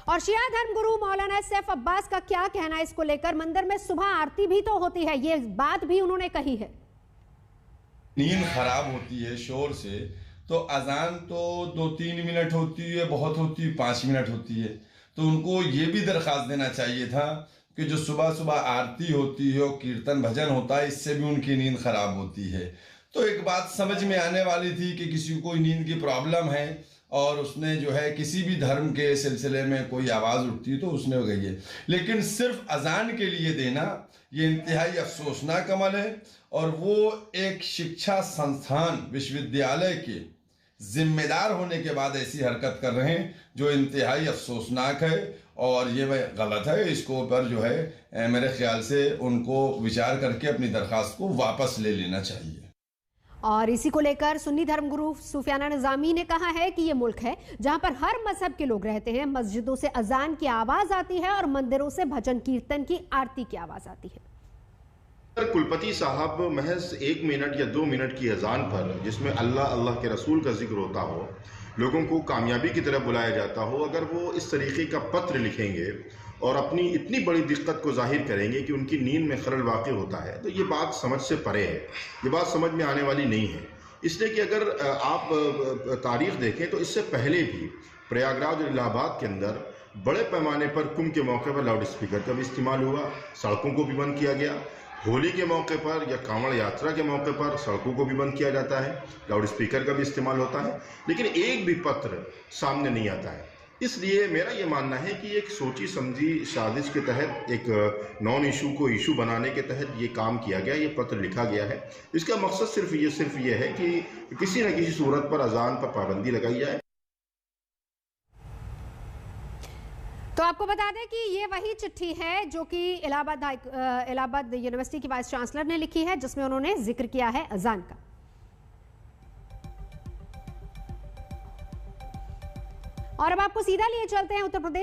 और शिया धर्मगुरु मौलाना सैफ अब्बास का क्या कहना है इसको लेकर? मंदिर में सुबह आरती भी तो होती है, ये बात भी उन्होंने कही है। नींद खराब होती है शोर से, तो अजान तो 2-3 मिनट होती है, बहुत होती है 5 मिनट होती है। तो उनको ये भी दरख्वास्त देना चाहिए था कि जो सुबह सुबह आरती होती है और कीर्तन भजन होता है, इससे भी उनकी नींद खराब होती है। तो एक बात समझ में आने वाली थी कि किसी को नींद की प्रॉब्लम है और उसने जो है किसी भी धर्म के सिलसिले में कोई आवाज़ उठती है तो उसने हो गई है, लेकिन सिर्फ अजान के लिए देना ये इंतहाई अफसोसनाक अमल है। और वो एक शिक्षा संस्थान विश्वविद्यालय के जिम्मेदार होने के बाद ऐसी हरकत कर रहे हैं जो इंतहाई अफसोसनाक है और ये गलत है। इसको पर जो है मेरे ख्याल से उनको विचार करके अपनी दरख्वास्त को वापस ले लेना चाहिए। और इसी को लेकर सुन्नी धर्मगुरु सूफियाना निजामी ने कहा है कि ये मुल्क है जहां पर हर मजहब के लोग रहते हैं। मस्जिदों से अजान की आवाज आती है और मंदिरों से भजन कीर्तन की आरती की आवाज आती है। कुलपति साहब महज 1 मिनट या 2 मिनट की अजान पर, जिसमें अल्लाह अल्लाह के रसूल का जिक्र होता हो, लोगों को कामयाबी की तरफ बुलाया जाता हो, अगर वो इस तरीके का पत्र लिखेंगे और अपनी इतनी बड़ी दिक्कत को जाहिर करेंगे कि उनकी नींद में खलल वाक़ होता है, तो ये बात समझ से परे है, ये बात समझ में आने वाली नहीं है। इसलिए कि अगर आप तारीख़ देखें तो इससे पहले भी प्रयागराज और इलाहाबाद के अंदर बड़े पैमाने पर कुंभ के मौके पर लाउड स्पीकर का भी इस्तेमाल हुआ, सड़कों को भी बंद किया गया। होली के मौके पर या कांवड़ यात्रा के मौके पर सड़कों को भी बंद किया जाता है, लाउड स्पीकर का भी इस्तेमाल होता है, लेकिन एक भी पत्र सामने नहीं आता है। इसलिए मेरा ये मानना है कि एक सोची समझी साजिश के तहत, एक नॉन इशू को इशू बनाने के तहत ये काम किया गया, ये पत्र लिखा गया है। इसका मकसद सिर्फ ये है कि किसी न किसी सूरत पर अजान पर पाबंदी लगाई जाए। तो आपको बता दें कि ये वही चिट्ठी है जो कि इलाहाबाद यूनिवर्सिटी की वाइस चांसलर ने लिखी है, जिसमें उन्होंने जिक्र किया है अजान का। और अब आपको सीधा लिए चलते हैं उत्तर प्रदेश